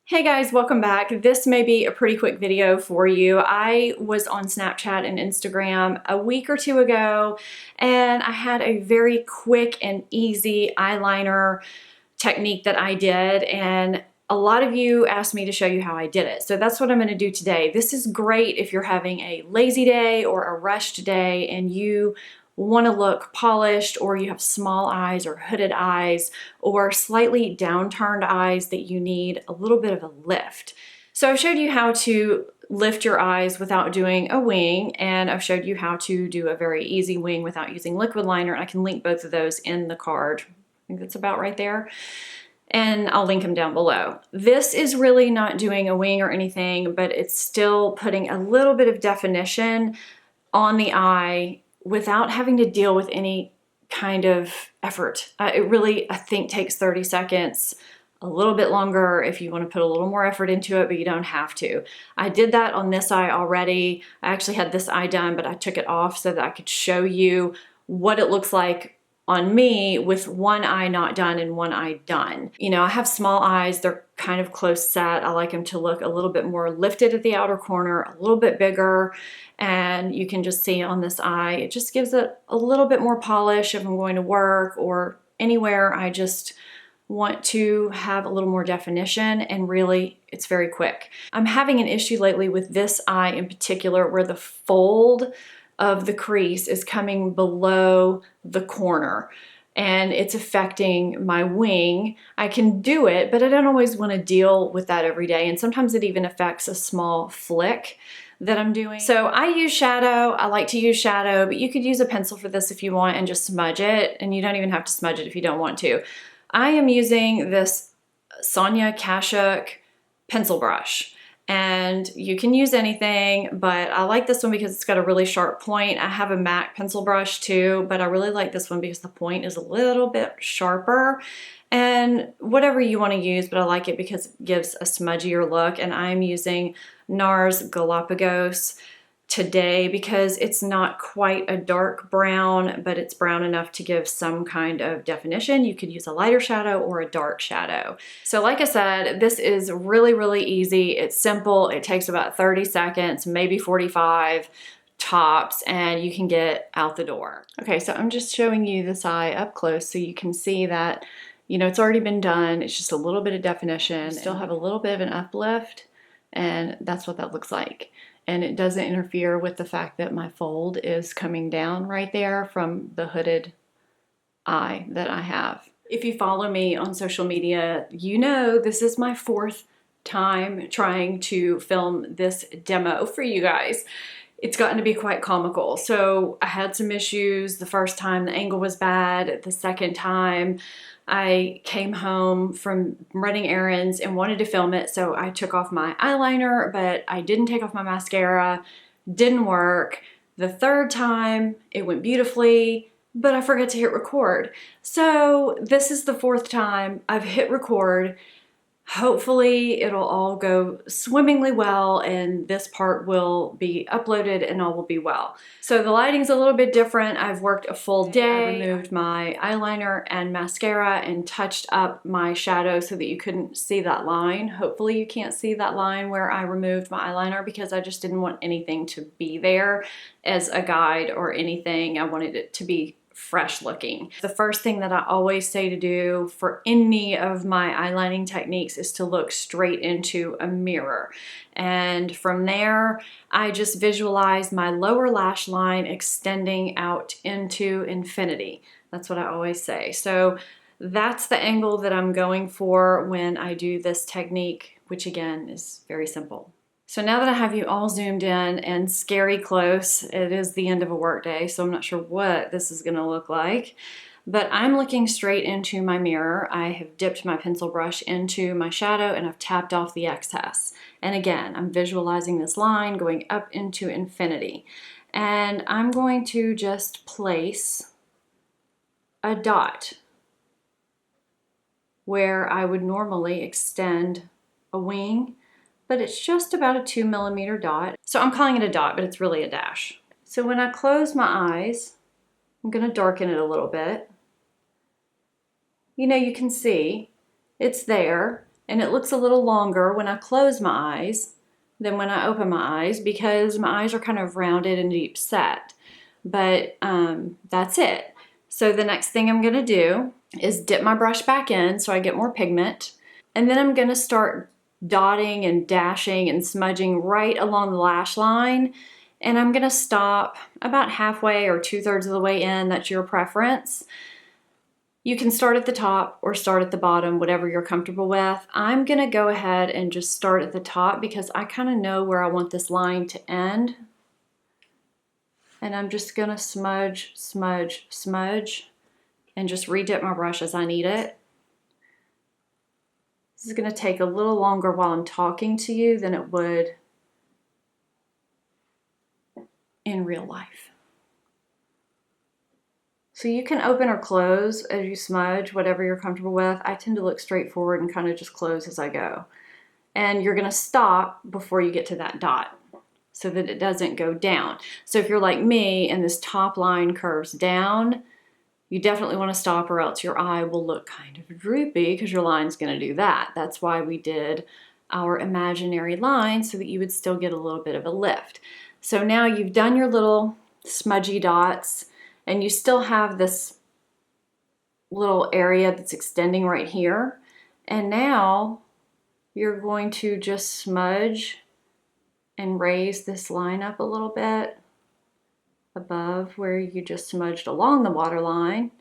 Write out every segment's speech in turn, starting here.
Hey guys, welcome back. This may be a pretty quick video for you. I was on Snapchat and Instagram a week or two ago, and I had a very quick and easy eyeliner technique that I did, and a lot of you asked me to show you how I did it. So that's what I'm gonna do today. This is great if you're having a lazy day or a rushed day and you want to look polished, or you have small eyes or hooded eyes or slightly downturned eyes that you need a little bit of a lift. So I've showed you how to lift your eyes without doing a wing, and I've showed you how to do a very easy wing without using liquid liner. I can link both of those in the card. I think that's about right there. And I'll link them down below. This is really not doing a wing or anything, but it's still putting a little bit of definition on the eye without having to deal with any kind of effort. It really, I think, takes 30 seconds, a little bit longer if you want to put a little more effort into it, but you don't have to. I did that on this eye already. I actually had this eye done, but I took it off so that I could show you what it looks like on me with one eye not done and one eye done. You know, I have small eyes, they're kind of close set. I like them to look a little bit more lifted at the outer corner, a little bit bigger, and you can just see on this eye, it just gives it a little bit more polish if I'm going to work or anywhere. I just want to have a little more definition, and really it's very quick. I'm having an issue lately with this eye in particular where the fold of the crease is coming below the corner and it's affecting my wing. I can do it, but I don't always want to deal with that every day. And sometimes it even affects a small flick that I'm doing. So I use shadow. I like to use shadow, but you could use a pencil for this if you want and just smudge it. And you don't even have to smudge it if you don't want to. I am using this Sonia Kashuk pencil brush. And you can use anything, but I like this one because it's got a really sharp point. I have a MAC pencil brush too, but I really like this one because the point is a little bit sharper. And whatever you want to use, but I like it because it gives a smudgier look. And I'm using NARS Galapagos today because it's not quite a dark brown, but it's brown enough to give some kind of definition. You could use a lighter shadow or a dark shadow. So like I said, this is really, really easy. It's simple. It takes about 30 seconds, maybe 45 tops, and you can get out the door. Okay, so I'm just showing you this eye up close so you can see that, you know, it's already been done. It's just a little bit of definition. You still have a little bit of an uplift, and that's what that looks like. And it doesn't interfere with the fact that my fold is coming down right there from the hooded eye that I have. If you follow me on social media, you know this is my fourth time trying to film this demo for you guys. It's gotten to be quite comical. So I had some issues. The first time the angle was bad. The second time I came home from running errands and wanted to film it, so I took off my eyeliner, but I didn't take off my mascara. Didn't work. The third time, it went beautifully, but I forgot to hit record. So this is the fourth time I've hit record. Hopefully it'll all go swimmingly well and this part will be uploaded and all will be well. So the lighting's a little bit different. I've worked a full day. I removed my eyeliner and mascara and touched up my shadow so that you couldn't see that line. Hopefully you can't see that line where I removed my eyeliner because I just didn't want anything to be there as a guide or anything. I wanted it to be fresh looking. The first thing that I always say to do for any of my eyelining techniques is to look straight into a mirror. And from there, I just visualize my lower lash line extending out into infinity. That's what I always say. So that's the angle that I'm going for when I do this technique, which again is very simple. So now that I have you all zoomed in and scary close, it is the end of a work day, so I'm not sure what this is gonna look like, but I'm looking straight into my mirror. I have dipped my pencil brush into my shadow and I've tapped off the excess. And again, I'm visualizing this line going up into infinity. And I'm going to just place a dot where I would normally extend a wing, but it's just about a 2mm dot. So I'm calling it a dot, but it's really a dash. So when I close my eyes, I'm gonna darken it a little bit. You know, you can see it's there, And it looks a little longer when I close my eyes than when I open my eyes because my eyes are kind of rounded and deep set. But that's it. So the next thing I'm gonna do is dip my brush back in so I get more pigment. And then I'm gonna start dotting and dashing and smudging right along the lash line. And I'm gonna stop about halfway or 2/3 of the way in, that's your preference. You can start at the top or start at the bottom, whatever you're comfortable with. I'm gonna go ahead and just start at the top because I kind of know where I want this line to end. And I'm just gonna smudge, smudge, smudge, and just redip my brush as I need it. This is gonna take a little longer while I'm talking to you than it would in real life. So you can open or close as you smudge, whatever you're comfortable with. I tend to look straight forward and kind of just close as I go. And you're gonna stop before you get to that dot so that it doesn't go down. So if you're like me and this top line curves down, you definitely wanna stop or else your eye will look kind of droopy because your line's gonna do that. That's why we did our imaginary line so that you would still get a little bit of a lift. So now you've done your little smudgy dots and you still have this little area that's extending right here. And now you're going to just smudge and raise this line up a little bit above where you just smudged along the waterline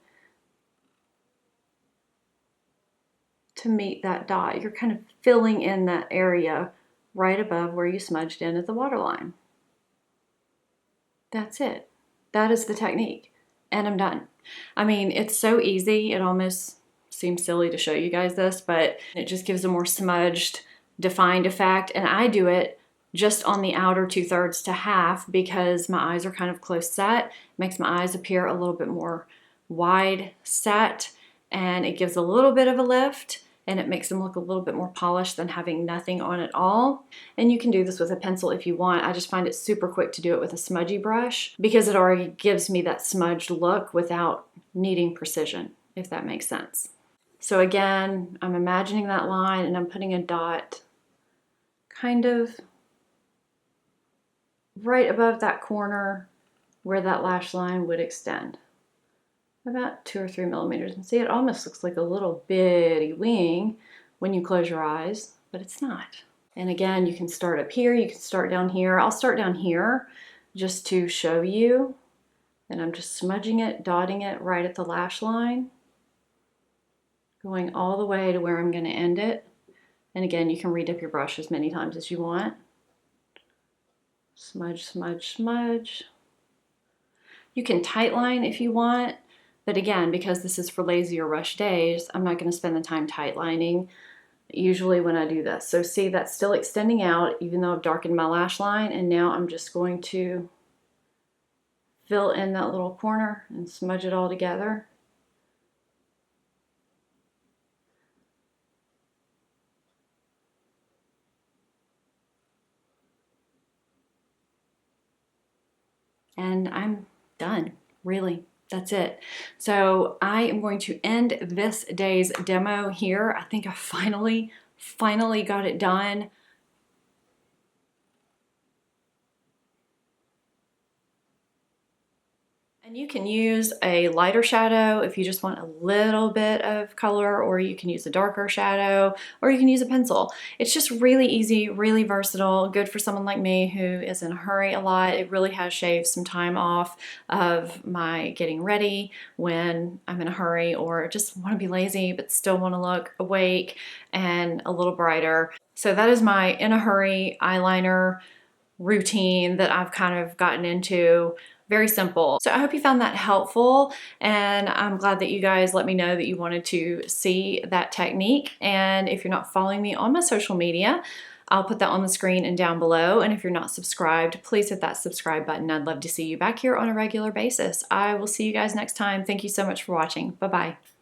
to meet that dot. You're kind of filling in that area right above where you smudged in at the waterline. That's it. That is the technique. And I'm done. I mean, it's so easy. It almost seems silly to show you guys this, but it just gives a more smudged, defined effect. And I do it just on the outer 2/3 to half because my eyes are kind of close set. It makes my eyes appear a little bit more wide set and it gives a little bit of a lift and it makes them look a little bit more polished than having nothing on at all. And you can do this with a pencil if you want. I just find it super quick to do it with a smudgy brush because it already gives me that smudged look without needing precision, if that makes sense. So again, I'm imagining that line and I'm putting a dot kind of right above that corner where that lash line would extend. About 2 or 3 millimeters. And see, it almost looks like a little bitty wing when you close your eyes, but it's not. And again, you can start up here, you can start down here. I'll start down here just to show you. And I'm just smudging it, dotting it right at the lash line, going all the way to where I'm gonna end it. And again, you can redip your brush as many times as you want. Smudge, smudge, smudge. You can tightline if you want. But again, because this is for lazy or rush days, I'm not going to spend the time tightlining usually when I do this. So see, that's still extending out even though I've darkened my lash line. And now I'm just going to fill in that little corner and smudge it all together. And I'm done, really. That's it. So I am going to end this day's demo here. I think I finally got it done. And you can use a lighter shadow if you just want a little bit of color, or you can use a darker shadow, or you can use a pencil. It's just really easy, really versatile, good for someone like me who is in a hurry a lot. It really has shaved some time off of my getting ready when I'm in a hurry or just want to be lazy but still want to look awake and a little brighter. So that is my in a hurry eyeliner routine that I've kind of gotten into. Very simple. So I hope you found that helpful, and I'm glad that you guys let me know that you wanted to see that technique. And if you're not following me on my social media, I'll put that on the screen and down below. And if you're not subscribed, please hit that subscribe button. I'd love to see you back here on a regular basis. I will see you guys next time. Thank you so much for watching. Bye-bye.